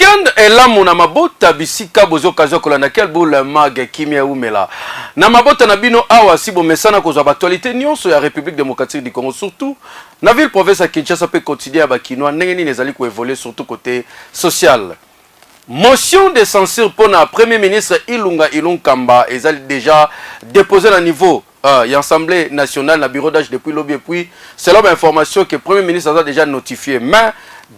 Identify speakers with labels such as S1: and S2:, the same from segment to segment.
S1: Weekend et là mon amabota bisika bozo kazo kolanda quel boule mag kimia umela. Na mabota na bino awa sibo mesana ko za actualité nyonso ya République démocratique du Congo surtout na ville province ya Kinshasa pe quotidien ba kinwa ndenge ni ezali ko évoluer surtout côté social. Motion de censure pour le Premier ministre Ilunga Ilunkamba ezali déjà déposé à niveau l'Assemblée nationale, le bureau d'âge depuis lobby et puis c'est là l'information que le Premier ministre a déjà notifié. Mais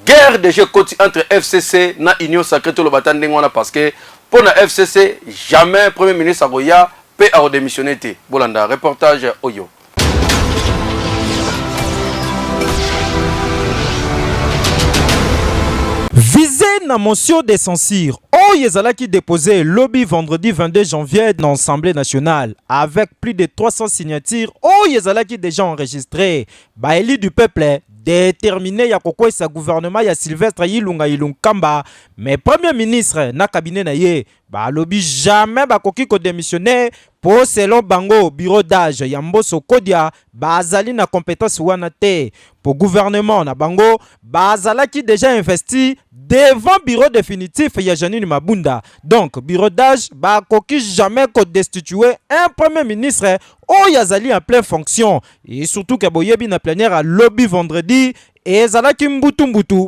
S1: guerre déjà entre FCC et Union Sacrée tout le bataille parce que pour la FCC, jamais le Premier ministre Agoya peut démissionner. Bolanda, reportage Oyo.
S2: Visé na motion de censure, Oyezala qui déposé lobby vendredi 22 janvier dans l'Assemblée nationale avec plus de 300 signatures. Oyezala qui déjà enregistré. Baéli du peuple déterminé ya kokwe sa gouvernement ya Sylvestre Ilunga Ilunkamba, mais premier ministre na cabinet na ye ba lobby jamais ba koki ko démissionner pour selon bango bureau d'âge ya Mboso Kodia bazali na compétence wana te pour gouvernement na bango bazala qui déjà investi devant bureau définitif ya Janine Mabunda. Donc bureau d'âge ba koki jamais ko destituer un premier ministre oyazali en pleine fonction et surtout que boyebi na plénière à lobby vendredi et zalaki mbutu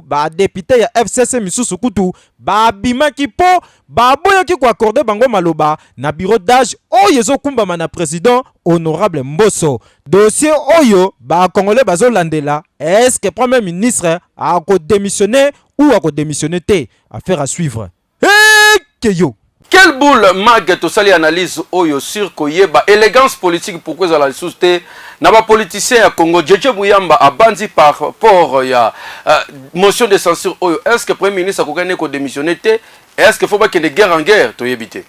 S2: ba député ya FCC misusu kutu ba bimaki po ba boyaki ko accorder bango maloba na bureau d'âge oyezo kumbama na président honorable Mboso. Dossier oyo ba congolais bazo landela est-ce que premier ministre a ko démissionner ou a ko démissionner te? Affaire à suivre. Keyo.
S1: Quelle boule mag to sali analyse oyo sur koyeba élégance politique pourquoi za la société na ba politicien ya Congo Jeje Buyamba a bandi par rapport ya motion de censure oyo est-ce que premier ministre a kokane ko démissionner te est-ce que faut pas que de guerre en guerre to yebité.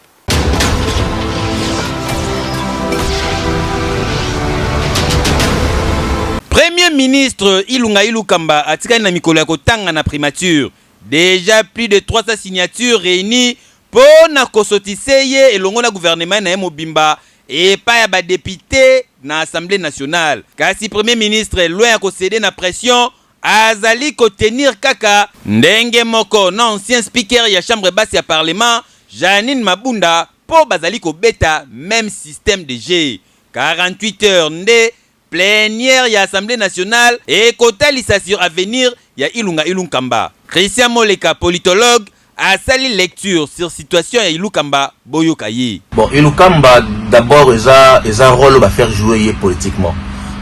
S3: Premier ministre Ilunga Ilunkamba atikani na mikolo ya kotanga na primature. Déjà plus de 300 signatures réunies pour na kosotise elongo na gouvernement na mobimba et pas ya ba député na Assemblée nationale. Kasi premier ministre loin ya céder na pression azali ko tenir kaka ndenge moko na ancien speaker ya chambre basse ya parlement Janine Mabunda po bazali ko beta même système de jeu. 48 heures nde plénière ya Assemblée nationale et kotalisa sur avenir ya Ilunga Ilunkamba. Christian Moleka, politologue, a sali lecture sur situation ya Ilunkamba boyokaye.
S4: Bon, Ilunkamba d'abord un rôle va faire jouer politiquement.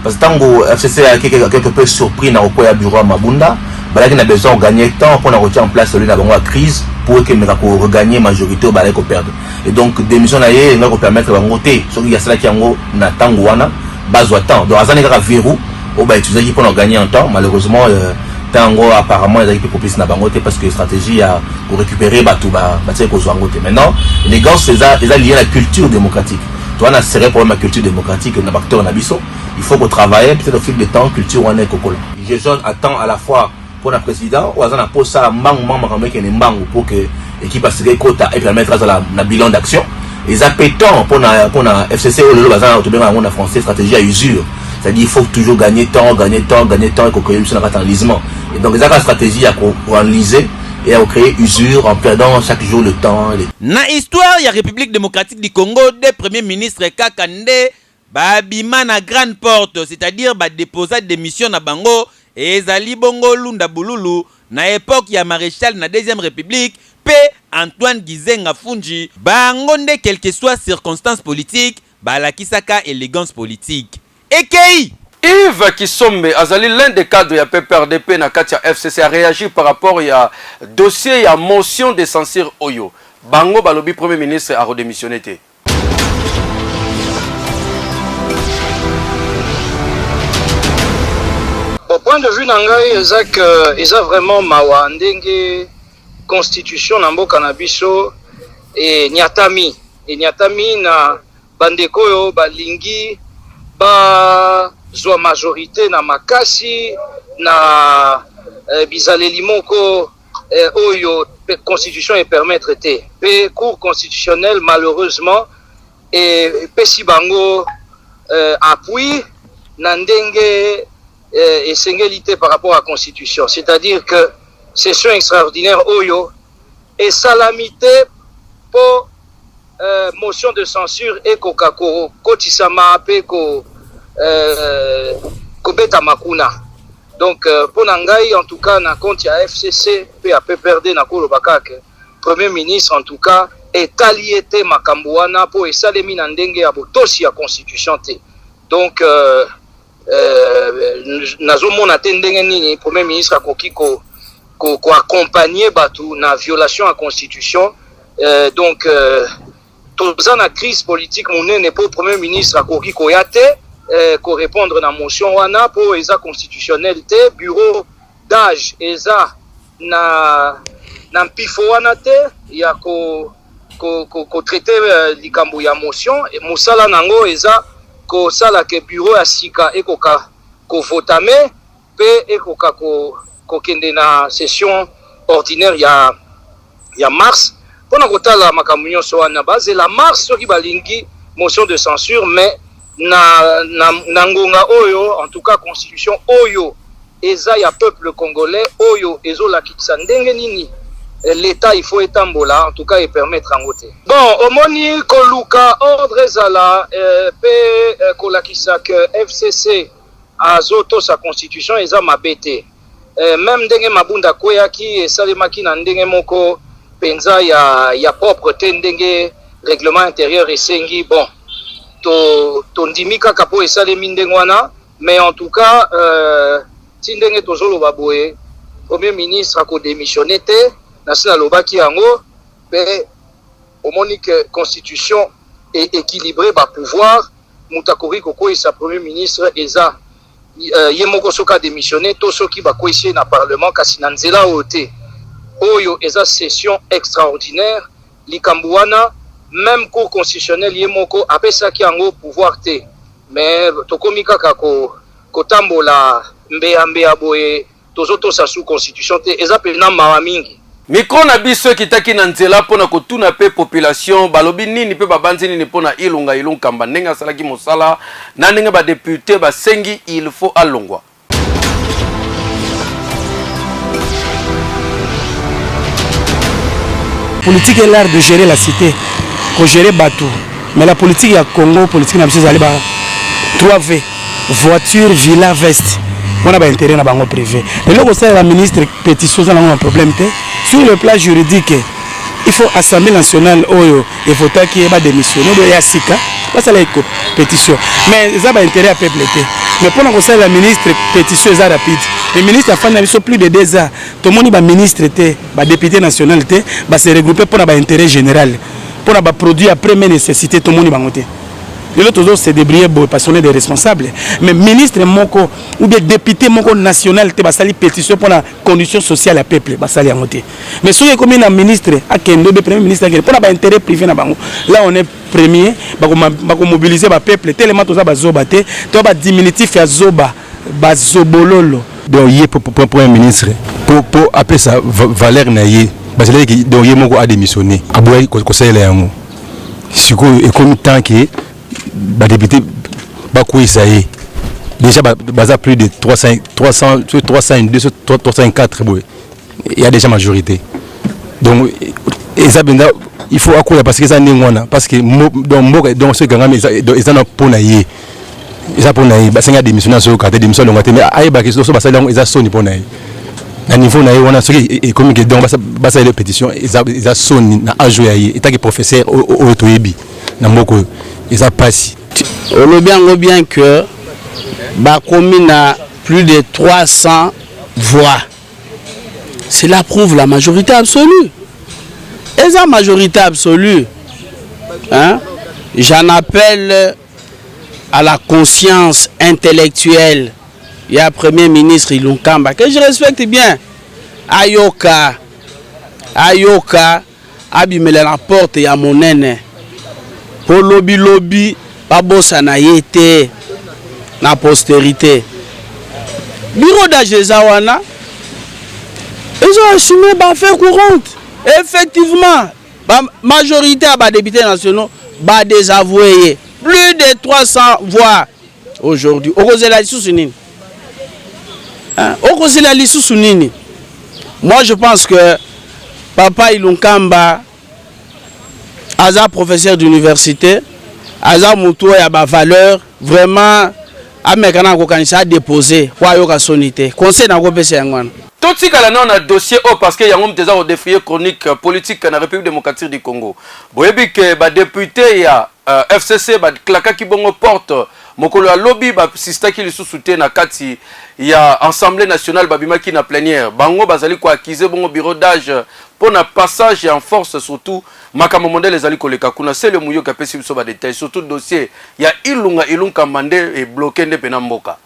S4: Parce que tango FCC a quelque peu surpris na okoya bureau à Mabunda, balaki na besoin de gagner temps pour retirer en place celui na bango crise pour que meka ko regagner majorité au balai ko perdre. Et donc démission na ye nga ko permettre bango té, so ki ya sala ki yango na tango wana bazwa temps. Donc azani ka verrou au ba utiliser pour gagner en temps. Malheureusement tango apparemment ils ont été propice na bangote parce que stratégie a pour récupérer batouba batie ko zwangote. Maintenant les gars c'est lié à la culture démocratique. Toi on a serré pour la culture démocratique na acteur na biso. Il faut qu'on travaille peut-être au fil du temps culture on est cocola. Je jeune attend à la fois pour la président ou azana pour ça mangu makameke ne mangu pour que équipe assurer quota et permettre la bilan d'action. Les appétants pour na FCC ou le bazana autobéma na français stratégie à usure. C'est-à-dire il faut toujours gagner temps et qu'on crée une enlisement. Et donc les stratégies à analyser et à créer usure en perdant chaque jour le temps.
S3: Na histoire ya République démocratique du Congo des premiers ministres Kakande babima na grande porte, c'est-à-dire ba déposer démission na bango et ezali bongo Lunda Bululu na époque ya maréchal na deuxième république P Antoine Gizenga Fungi bango nde quelle que soit circonstances politiques balakisaka élégance politique. Ekei
S1: Yves Kisombe azali l'un des cadres ya PPRDP na kati ya FCC a réagi par rapport ya dossier ya motion de censure oyo. Bango balobi premier ministre a redémissionné te.
S5: Au point de vue nangai ezak eza vraiment mawa ndenge constitution na mboka na biso et nyatami na bandeko yo balingi ba zwa majorité na makasi na bizaleli moko oyo constitution et permettre te pe cour constitutionnelle malheureusement et pesi bango appui na ndenge esengeli te par rapport à la constitution, c'est-à-dire que session extraordinaire oyo et salamité pour motion de censure et kokako kotisama pe ko beta makuna. Donc pour nangai en tout cas na compte ya FCC pe a perdre na ko bakake premier ministre en tout cas est allié te makambuana pour esalemi na ndenge ya botosi ya constitution te. Donc nazomona te ndenge nini premier ministre akoki ko accompagner batu na violation à constitution. Donc toza na crise politique monene pour premier ministre akoki ko yate ko répondre na motion wana pour eza constitutionnalité bureau d'âge eza na mpifo wana te ya ko traiter likambo ya motion et musala nango eza ko sala ke bureau ya sika e ko votame pe e ko kende na session ordinaire ya mars pona kotala makambo nyonso wana base la mars soki balingi motion de censure mais na ngonga oyo en tout cas constitution oyo eza ya peuple congolais oyo ezolakisa ndenge nini l'État il faut etambola en tout cas et permettre en côté. Bon, omoni koluka ordre ezala pe kolakisa que FCC azoto sa constitution eza mabete. Même ndenge mabunda koyaki esalemaki na ndenge moko penza ya propre te ndenge règlement intérieur esengi bon to ndimika kapo esalemi ndenge wana mais en tout cas ti ndenge tozoloba boye premier ministre ako démissionné te Nasina lobaki yango pe omoni que constitution est équilibrée par pouvoir mutakori koko sa premier ministre eza yemoko soka démissionné to soki ba koisie na parlement kasi na nzela ote oyo eza session extraordinaire likambuana même cour constitutionnel yemoko apesaki yango pouvoir te mais tokomi kaka ko tambola mbeya boye tozoto sa sous constitution te eza pena mawa mingi.
S1: Micro na biso kitaki na nzela pona kotuna pe population balobi nini pe babanzi nini pona ilunga ilunkamba ndenge salaki mosala na ndenge ba député ba sengi il faut alongwa.
S6: Politique est l'art de gérer la cité, de gérer Batou. Mais la politique à Congo, politique na biso zali ba 3V, voiture, villa, veste. On a pas intérêt na bango privé. Et là aussi la ministre pétition ça un problème té. Sur le plan juridique, il faut Assemblée nationale oyo et voter qui va démissionner de Yasika. Là ça la pétition. Mais ça va intérêt à peuple té. Mais pour nous la ministre pétition est rapide. Le ministre a fait plus de 2 ans. Tout le monde va ministre té, va député national té, va se regrouper pour avoir intérêt général. Pour avoir produit à première nécessité tout le monde va monter. Les autres se débrouiller parce qu'on est des responsables. Mais ministre moko ou bien député moko national te basali pétition pour la condition sociale à peuple basali à monter. Mais si comme un ministre à Kendo, premier ministre pour avoir intérêt privé na bango. Là on est premier, bako mobiliser ba peuple tellement tout ça bazoba te, to ba diminutif ya zoba, bazobololo.
S7: Donc yé pour un ministre pour appeler ça valeur na yé. Parce que donc yé moko a démissionné. Aboy conseil là yango. Siko et comme tant que ba député ba koisaye déjà baza plus de 302 304 boy il y a déjà majorité donc eza benda il faut akoya parce que ça ningona parce que donc ce ganga eza na pona ye eza pona ye ba senga démissionner sur carte démission longa te mais ayeba que so basala eza soni pona ye na niveau na ye wana ce qui est comme que donc basa les pétitions eza soni na ajo ya ye état que professeur au toyebi na mboko ils ont passé.
S8: On est bien que la commune a plus de 300 voix. Cela prouve la majorité absolue. Et la majorité absolue, hein, j'en appelle à la conscience intellectuelle. Il y a un premier ministre Ilunkamba que je respecte bien. Ayoka, abimele la porte ya monene. Pour lobby, pas bossa na yete na postérité. Bureau d'Agezawana, ils ont assumé ba faire courante. Effectivement, la majorité à députés nationaux va désavouer plus de 300 voix aujourd'hui. Au cause de la Sunini. Moi je pense que papa Ilunkamba aza professeur d'université aza mutu ya ba valeur vraiment amekana kokanisa a déposer kwa yoka sonité conseil na ko pesa yangwana
S1: totikala na dossier parce que yango mteza ko défier chronique politique na République démocratique du Congo boyebi ke ba député ya FCC ba klaka ki bongo porte mokolo ya lobby ba sistaki lisusu te na kati ya Assemblée nationale babimaki na plénière bango bazali ko accuser bongo bureau d'âge pour na passage en force surtout makambo mondele ezali koleka kuna c'est le muyo ka pesi biso ba détail surtout dossier ya Ilunga Mande et bloqué nde pena mboka.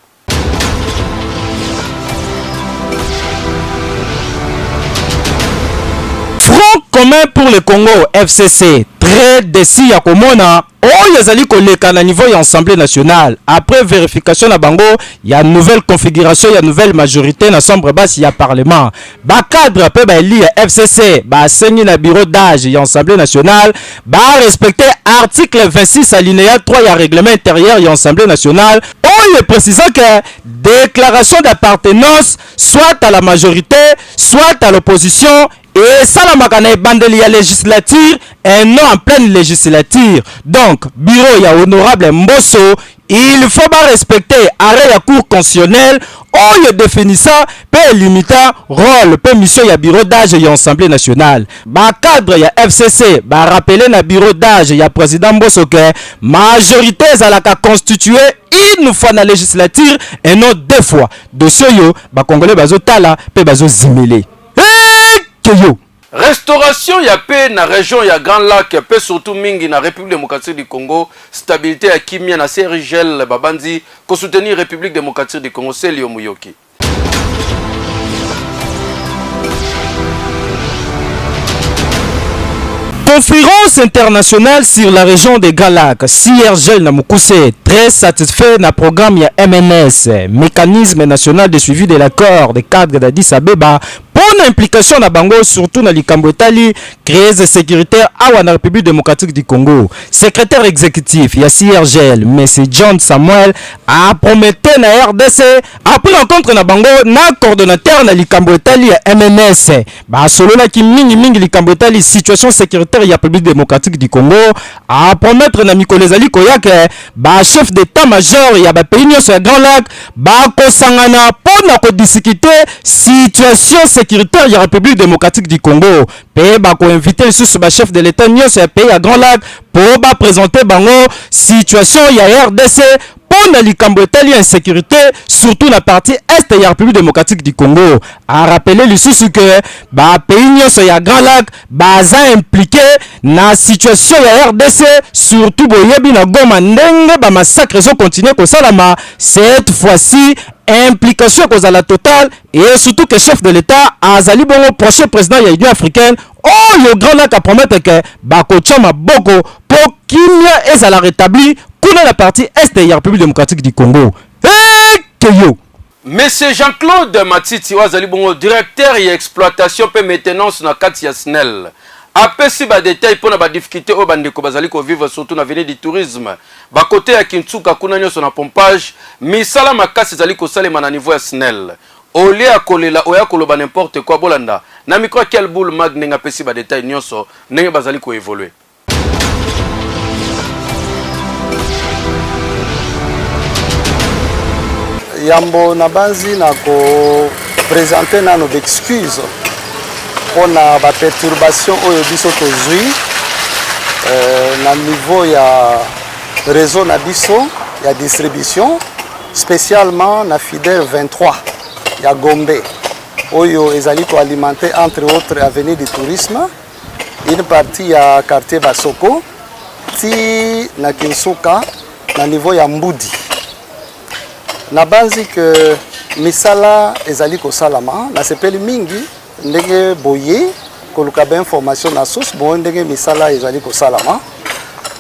S2: Front commun pour le Congo FCC très décis ya komona oyo ezali koleka na niveau ya Assemblée nationale après vérification na bango ya nouvelle configuration ya nouvelle majorité na chambre basse ya parlement ba cadre pe ba eli ya FCC ba sengi na bureau d'âge ya Assemblée nationale ba respecter article 26 alinéa 3 ya règlement intérieur ya Assemblée nationale oyo précisant que déclaration d'appartenance soit à la majorité soit à l'opposition et ça la makana bandeli ya législature et non en pleine législature. Donc, bureau ya honorable Mbosso, il faut pas respecter arrêt ya cour constitutionnelle ou définissant pe limita rôle pe mission ya bureau d'âge ya Assemblée nationale. Ba cadre ya FCC ba rappeler na bureau d'âge ya président Mbosso que majorité zalaka constituée une fois na législature et non deux fois. Dossier yo ba congolais bazo tala pe bazo zimele. Yo.
S1: Restauration ya paix na région ya Grand Lac pe surtout mingi na République démocratique du Congo stabilité ya kimia na Serigel Babandi ko soutenir République démocratique du Congo c'est Lio Muyoki.
S2: Conférence internationale sur la région des Galac, CIRGL Namukuse, très satisfait na programme ya MNS, mécanisme national de suivi de l'accord des cadres d'Addis Abeba, pour implication na bango surtout na likambo etali crise sécuritaire awa na République démocratique du Congo. Secrétaire exécutif ya CIRGL, M. John Samuel, a prometté na RDC après rencontre na bango na coordonnateur na likambo etali ya MNS. Ba solo na ki mingi likambo etali situation sécuritaire ya République démocratique du Congo a promettre na mikolezali koyake ba chef d'état-major ya ba pays nyonso ya Grand Lac ba kosangana pona ko discuter situation sécuritaire ya République démocratique du Congo. Pe ba ko inviter sous ba chef de l'état nyonso ya pays ya Grand Lac pour ba présenter bango situation ya RDC pour la likambo etali insécurité surtout la partie est de la République démocratique du Congo. A rappeler les sous que ba pays nyonso ya Grand Lac baza impliqué na situation ya RDC surtout boyebi na Goma ndenge ba massacre zo continuer ko salama cette fois-ci implication cause à la totale et surtout que chef de l'état azali bongo prochain président ya Union africaine oh le Grand Lac a promettre que bakotia maboko pour kimia ezala rétabli kuna la partie est de la République démocratique du Congo. Yo.
S1: Monsieur Jean-Claude Matiti wazali bongo directeur et exploitation pe maintenance na kati ya SNEL. Apesi ba détail pour na ba difficulté o bandeko bazali ko vivre surtout na avenue du tourisme. Ba côté ya Kintsuka kuna nyoso na pompage, misala makasi zali ko salema na niveau ya SNEL. Ole akolela oya koloba n'importe quoi bolanda. Na micro quel boule mag nenga pesi ba détail nyoso nenge bazali ko évoluer.
S9: Yambo na banzi na ko présenter na nos excuses pour na ba perturbation oyo biso tozui na niveau ya réseau na biso ya distribution spécialement na fidèle 23 ya Gombe oyo ezali ko alimenter entre autres avenue du tourisme une partie ya quartier Basoko ti na Kinsuka na niveau ya Mbudi. Na banzi que misala ezali ko salama na sepeli mingi ndenge boye koluka ba information na source bon ndenge misala ezali ko salama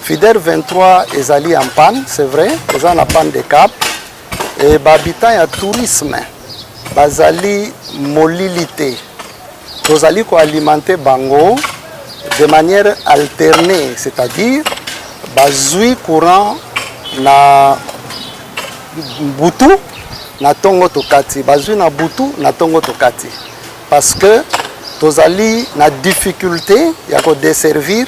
S9: fidèle 23 ezali en panne c'est vrai eza na panne de cap et ba habitant ya tourisme bazali molilité tozali ko alimenter bango de manière alternée c'est-à-dire bazui courant na butu na tongo tokati bazui na butu na tongo tokati parce que tozali na difficulté ya ko desservir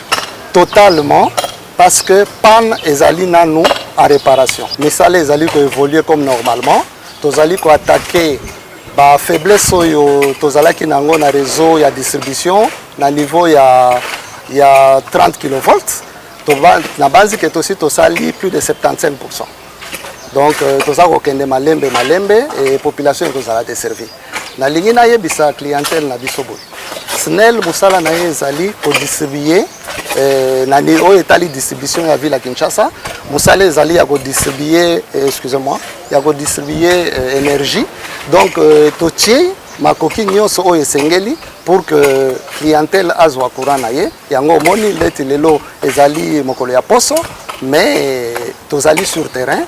S9: totalement parce que panne ezali nanu en réparation. Misala ezali ko évoluer comme normalement, tozali ko attaquer ba faiblesse oyo tozalaki nango na réseau ya distribution na niveau ya 30 kV. Na base que aussi tosali plus de 75%. Donc tozali ko kende malembe et population tozala desservir. Na lingi na yebisa clientèle na biso boy. SNEL musala na ezali ko distribuer na niveau etali distribution ya ville à Kinshasa, musala ezali ya ko distribuer excusez-moi, ya ko distribuer énergie. Donc totie makoki nyonso oyo esengeli pour que clientèle azwa courant na ye. Yango moni leti lelo ezali mokolo ya poso, mais tozali sur terrain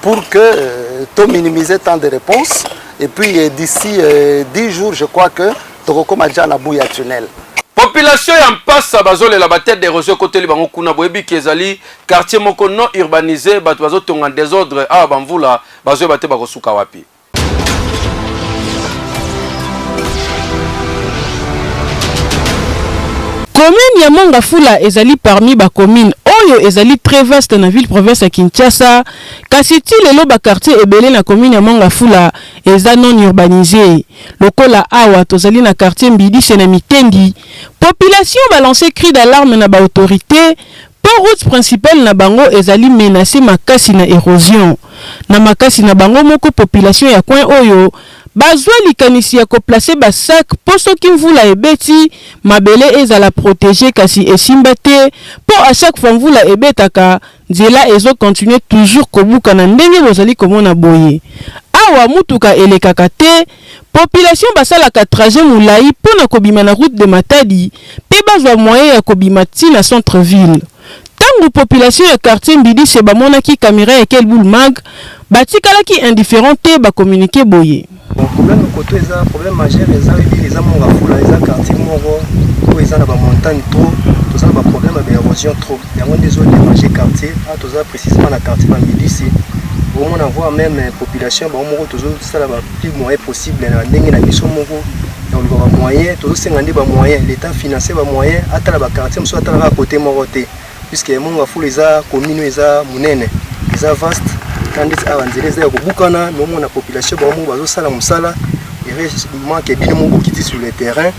S9: pour que to minimiser temps de réponse. Et puis d'ici 10 jours, je crois que tokokoma déjà na bout ya tunnel.
S1: Population ya mpasa bazole la batête d'érosion côté libango kuna boyebi kezali quartier moko non urbanisé bato bazotonga désordre a bamvula bazoye bate bakosuka wapi.
S10: Commune ya Mongafula ezali parmi ba commune oyo ezali très vaste na ville province ya Kinshasa, kasi ti lelo ba quartier ebele na commune ya Mongafula eza non urbanisé. Lokola awa tozali na quartier Mbidise na Mitendi, population ba lancé cri d'alarme na ba autorité, pas route principale na bango ezali menacé makasi na érosion. Na makasi na bango moko population ya coin oyo bazwa likanisi ya ko placer ba sac poso ki mvula ebeti mabele ezala protéger kasi esimba te po à chaque fois mvula ebetaka nzela ezo continuer toujours kobuka na ndenge bozali komona boye. Awa mutuka elekaka te, population basalaka trajet mulai pona kobima na route de Matadi pe bazwa moyen ya kobima ti na centre ville. Tangu population ya quartier Mbidise bamonaki caméra ya Kelboul Mag batikalaki indifférent te ba communiquer boye.
S11: Le problème côté est problème majeur les Mongafula les quartier moro où ils ont la montagne trop tous ont problème d'érosion trop il y a des zones de quartier à tous précisément la quartier Mbidise où on voit même population ba moko toujours ça la plus moyen possible na ndenge na biso moko donc ba moyen tous ngandi ba moyen l'état financer ba moyen ata la quartier mso ata la côté moko te puisque Mongafula les commune les munene les vaste tandis avanzele za kobukana nomo na population ba mo bazo sala musala heureusement que bino mo bokiti sur le terrain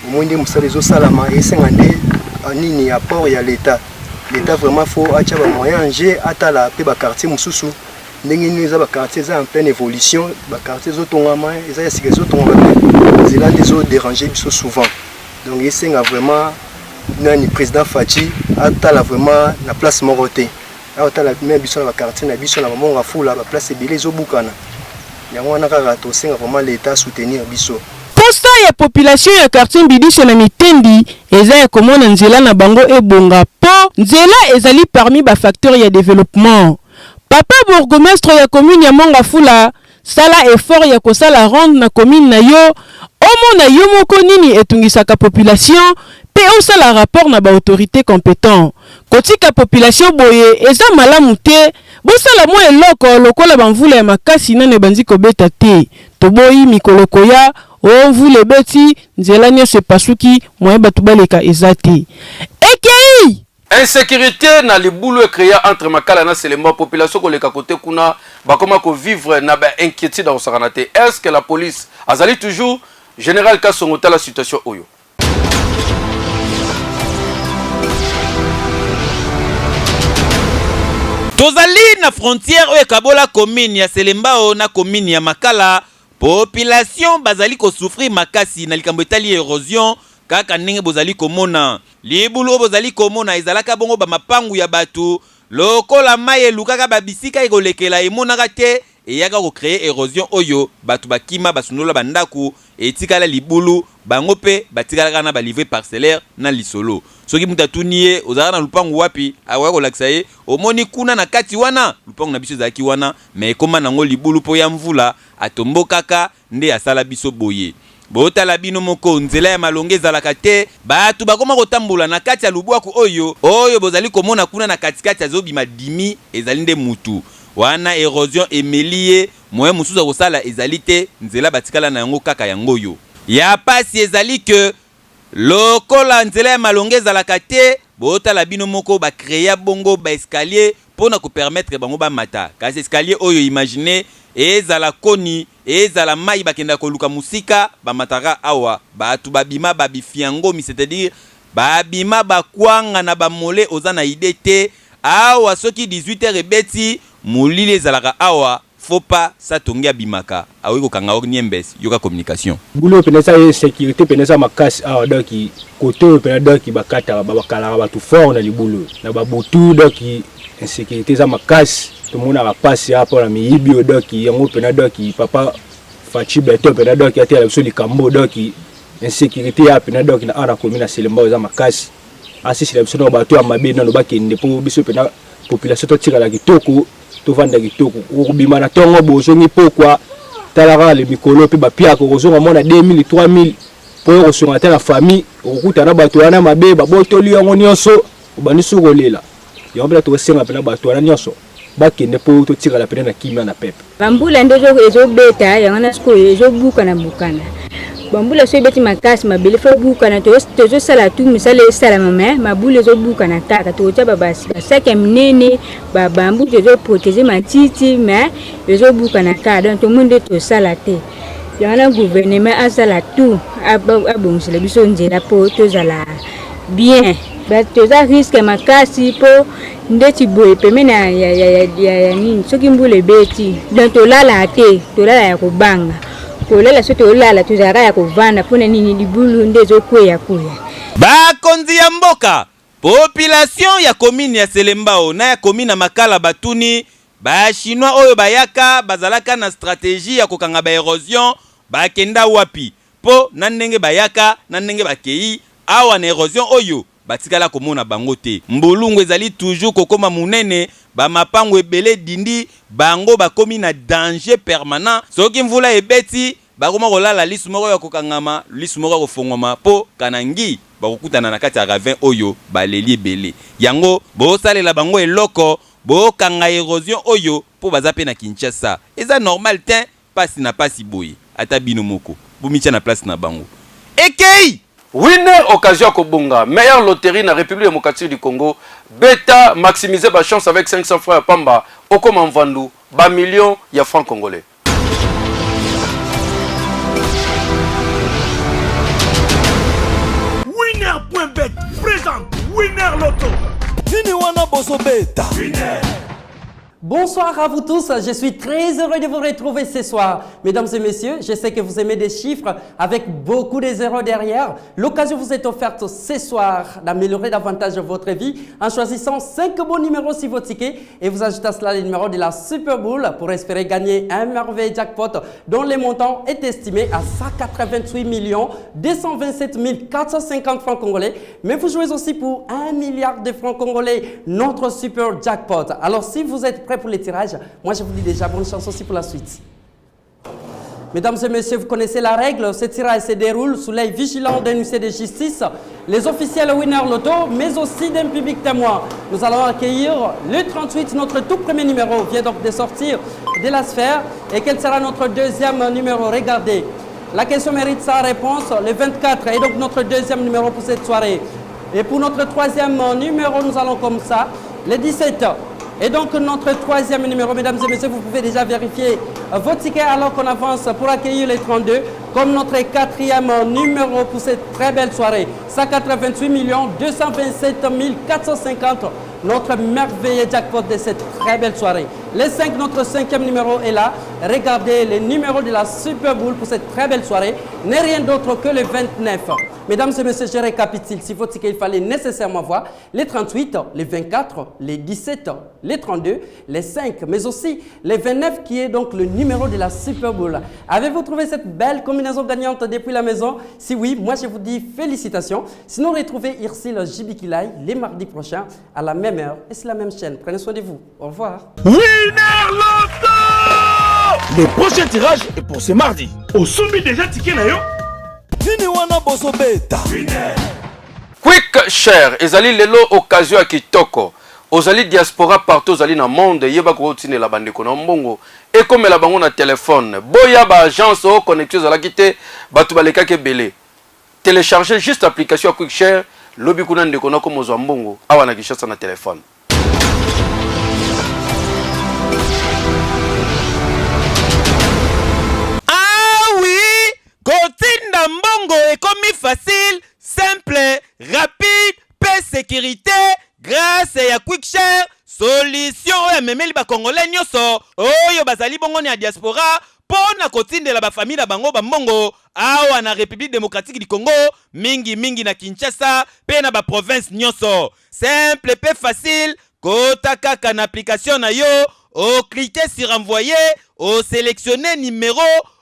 S11: au moins musala ezo sala ma esengande nini apport ya l'état vraiment faut acha ba moyen G atala pe ba quartier mususu ndenge ni za ba quartier za en pleine évolution ba quartier zo tongama eza ya sikezo tongama zela des autres déranger biso souvent donc esenga vraiment nani président Fachi atala vraiment la place moroté la même biso na quartier na biso na Mongafula ba place ebele zo bukana yango wana kaka to senga vraiment l'état soutenir biso.
S10: Posta ya population ya quartier Mbidise na Mitendi eza ya komona nzela na bango ebonga po nzela ezali parmi ba facteurs ya développement. Papa bourgmestre ya commune ya Mongafula sala effort ya kosala rendre na commune na yo omona yo moko nini etungisaka population pe osala rapport na ba autorité compétent. Kotika population boye eza malamu te bosala mo eloko lokola bamvula ya makasi nane banzi kobeta te toboyi mikoloko ya o mvula beti nzela nyonso epasuki moye batu baleka eza te ekei
S1: insécurité na libulu ekrea entre makala na selema population koleka côté kuna bakoma ko vivre na ba inquiétude dans sakana te. Est-ce que la police azali toujours général Kasongota la situation oyo?
S3: Tozali na frontière oyo kabola commune ya Selembao na commune ya Makala, population bazali ko souffrir makasi na likambo etali érosion kaka ndenge bozali komona. Libulu bozali komona ezalaka bongo ba mapangu ya batu lokola maye lukaka babisika ekolekela emonaka te eyaka ko créer érosion oyo batu bakima basunola bandaku etikala libulu bango pe batikala na ba livrer parcellaire na lisolo. Soki mutatunie ozala na lupangu wapi awaka kolakisa ye omoni kuna na kati wana lupangu na biso zaki wana mais koma nango libulu po ya mvula atombo kaka nde asala biso boye. Botala bino moko nzela ya malonge ezalaka te batu bakoma kotambola na kati ya lubwaku oyo bozali komona kuna na katikati azobima dimi ezali nde mutu wana érosion emelie moye mususu kosala ezali te nzela batikala na yango kaka yango yo ya pasi ezali que lokola nzela ya malonge ezalaka te botala bino moko bacréa bongo baescalier mpona kopermettre bango bamata kasi escalier oyo imagine ezala koni ezala mai bakenda koluka musika bamataka awa batu babima babifiangomi c'est-à-dire babima bakwanga na bamole oza na ide te awa soki 18h ebeti molili ezalaka awa faut pas satongi abimaka awi kokanga niembes yoka communication
S6: bulo penesa ye sécurité penesa makasi awa doki koto pena doki bakata babakala batu fort na libulo na babutu doki insécurité za makasi to mona rapasi hapo na miibi doki yango pena doki papa fachi beto pena doki ati ala soli kambo doki insécurité ya pena doki na ana komina selemba za makasi asisi la biso no bato ya mabena no bakende po biso pena population to tira la kitoko to vanda kitoko ukubima na tongo bozongi pokwa talaka le mikolo pe bapia ko kozonga mona 2000 3000 po ko songa ta la famille okuta na bato wana mabe babotoli yango nyonso ubanisu kolela yobela to senga pena bato wana nyonso bakende po to tira la pena na kimia na pepe
S12: bambula ndezo ezobeta yangana siko ezobuka na bukana bambula so beti makasi mabele fa buka na tozo sala tu misale sala mama mabule zo buka na taka to taba basi basake mnene ba bambu tozo protéger matiti mais ezo buka na ka donc to monde to sala te yana gouvernement asala tout abongela biso nzela po to zala bien ba toza risque makasi po ndeti boye pemena ya nini soki mbule beti donc to lala te to lala ya kubanga kolela sote olala tuzara ya kovanda pona nini libulu ndezo kweya kuya
S3: bakonzi ya mboka population ya commune ya Selembao na ya commune Makala batuni ba chinois oyo bayaka bazalaka na stratégie ya kokanga ba érosion bakenda wapi po na ndenge bayaka na ndenge bakei awa na érosion oyo batikala komona bango te mbulungu ezali toujours kokoma munene ba mapango ebele dindi bango bakomi na danger permanent soki mvula ebeti bakoma kolala lisu moko ya kokangama lisu moko ya kofongoma po kanangi bakokutana na kati ya ravin oyo baleli ebele yango bosalela bango eloko bokanga érosion oyo po baza pe na Kinshasa eza normal te pasi na pasi boye ata bino moko bumicha na place na bango ekei
S1: winner occasion kobunga meilleure loterie na République démocratique du Congo beta maximiser ba chance avec 500 francs pamba okoma mvandu ba millions ya francs congolais.
S13: Winner.bet présente Winner Loto. Nini wana bozo beta. Winner.
S14: Bonsoir à vous tous, je suis très heureux de vous retrouver ce soir. Mesdames et messieurs, je sais que vous aimez des chiffres avec beaucoup de zéros derrière. L'occasion vous est offerte ce soir d'améliorer davantage votre vie en choisissant 5 bons numéros sur vos tickets et vous ajoutez à cela les numéros de la Super Bowl pour espérer gagner un merveilleux jackpot dont le montant est estimé à 188 227 450 francs congolais. Mais vous jouez aussi pour 1 milliard de francs congolais, notre super jackpot. Alors si vous êtes prêt pour les tirages, moi je vous dis déjà bonne chance aussi pour la suite. Mesdames et messieurs, vous connaissez la règle, ce tirage se déroule sous l'œil vigilant d'un huissier de justice, les officiels Winner Loto, mais aussi d'un public témoin. Nous allons accueillir le 38, notre tout premier numéro vient donc de sortir de la sphère. Et quel sera notre deuxième numéro? Regardez, la question mérite sa réponse, le 24 est donc notre deuxième numéro pour cette soirée. Et pour notre troisième numéro, nous allons comme ça, le 17. Et donc notre troisième numéro, mesdames et messieurs, vous pouvez déjà vérifier vos tickets alors qu'on avance pour accueillir les 32 comme notre quatrième numéro pour cette très belle soirée. 188 227 450, notre merveilleux jackpot de cette très belle soirée. Les 5, notre cinquième numéro est là. Regardez les numéros de la Super Bowl pour cette très belle soirée. N'est rien d'autre que le 29. Mesdames et messieurs, je récapitule. Si vos tickets, il fallait nécessairement voir les 38, les 24, les 17, les 32, les 5, mais aussi les 29 qui est donc le numéro de la Super Bowl. Avez-vous trouvé cette belle combinaison gagnante depuis la maison? Si oui, moi je vous dis félicitations. Sinon, retrouvez Irsil Jibikilai les mardis prochains à la même heure et sur la même chaîne. Prenez soin de vous. Au revoir.
S13: Winner Loto! Le prochain tirage est pour ce mardi. Au sommet déjà ticket na yo.
S1: Quick share ezali lelo occasion ya kitoko ozali diaspora partout ozali na monde yeba kotinela bandeko na mbongo ekomela bango na telefone boya ba agence o connexion ezalaki te bato balekaki ebele télécharger juste l'application à QuickShare lobi kuna ndeko na ko mozwa mbongo awa na Kinshasa na téléphone.
S3: Kotinda mbongo ekomi facile, simple, rapide, paix sécurité, grâce ya QuickShare, solution oyo memeli ba congolais nyoso, oyo bazali bongo ni a diaspora, pona kotindela ba famille na bango ba mbongo, awa na République démocratique du Congo, mingi na Kinshasa, pe na ba province nyoso. Simple, paix facile, kota kaka na application na yo, o cliquer sur envoyer, o sélectionner numéro,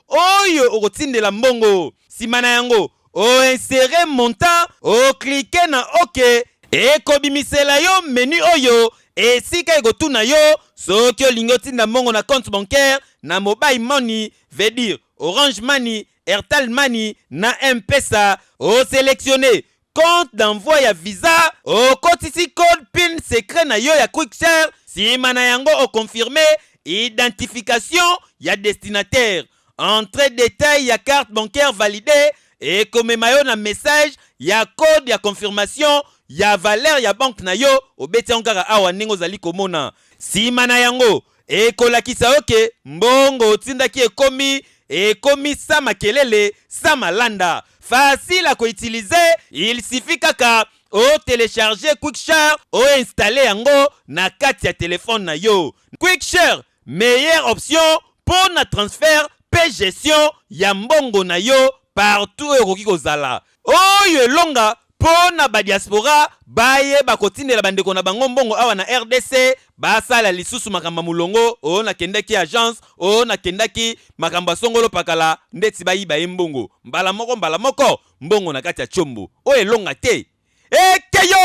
S3: oyo okotindela mbongo. Simana yango o insérer montant, o cliquer na OK et kobimisela yo menu oyo esika ekotuna yo soki olingi otinda mbongo na compte bancaire na mobile money, veut dire Orange Money, Airtel Money na M-Pesa. O sélectionner compte d'envoi ya Visa, o kotisi code PIN secret na yo ya QuickShare. Simana yango o confirmer identification ya destinataire. Entrée détail ya carte bancaire validée et comme mayo na message ya code ya confirmation ya valeur ya banque na yo obeti ngaka awa ningo zali komona. Simana yango e kolakisa oke mbongo otindaki ekomi sa makelele sa malanda. Facile à utiliser, il suffit kaka o télécharger QuickShare o installer yango na kati ya téléphone na yo. QuickShare, meilleure option pour na transfert pe gestion ya mbongo na yo partout ekoki kozala. Oyo longa pona ba diaspora baye bakotindela bandeko na bango mbongo awa na RDC basala lisusu makamba mulongo o na kendaki agence o na kendaki makamba songolo pakala ndeti bayiba mbongo mbala moko mbongo na kati ya chombo oyo longa te ekeyo.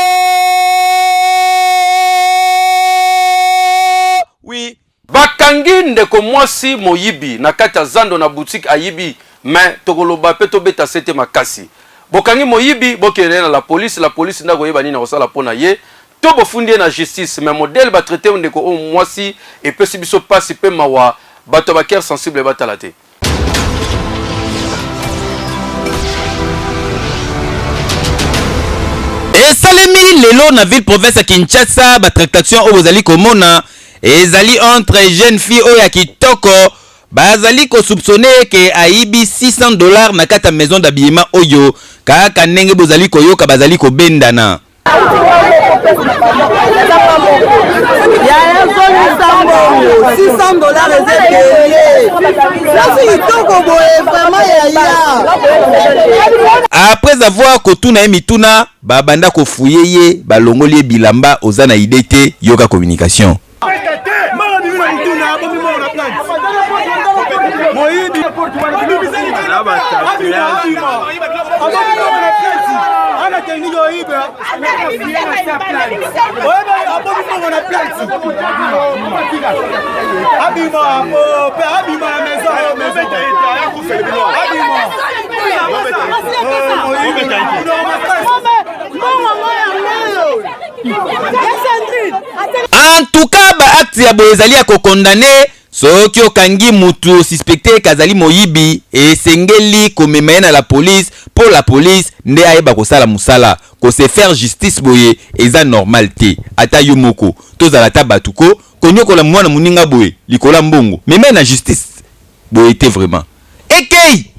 S3: Oui.
S1: Bakangi ndeko mwasi moyibi na kati ya zando na boutique ayibi mais tokoloba pe tobeta sete makasi. Bokangi moyibi bokele na la police ndako yeba nini osala pona ye to bofundi na justice mais modèle ba traiter ndeko o mwasi et peut biso pasi pe mawa bato ba cœur sensible batala te.
S3: Esalemi lelo na ville province ya Kinshasa ba tractation o bozali komona ezali entre jeune fille oya kitoko bazali ko soupçonner ke aibi $600 na kata maison d'habillement oyo kaka ndenge bozali koyoka bazali ko bendana. Après avoir kotuna mituna babanda ko fuyeye balongoli bilamba ozana idete yoka communication. En tout cas ba acte ya boezali ya ko condamner soki okangi mutu suspecté kazali moyibi esengeli komema na la police pour la police nde ayeba kosala musala ko se faire justice boye eza normal te ata yo moko tozala ta batuko konyokola mwana muninga boye likola mbongo meme na justice boye te vraiment ekei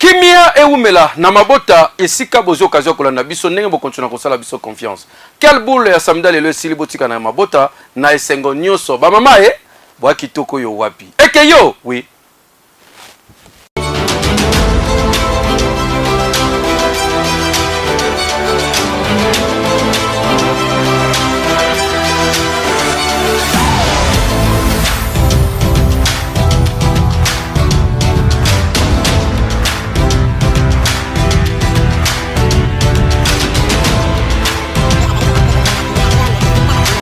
S1: Kimia eumela na mabota esika bozo okazo kolanda biso ndenge bokontuna kosala biso confiance. Quel boule ya samedi lelo esili botika na mabota na esengo nyoso ba mama bwa kitoko yo wapi. Eke yo, oui.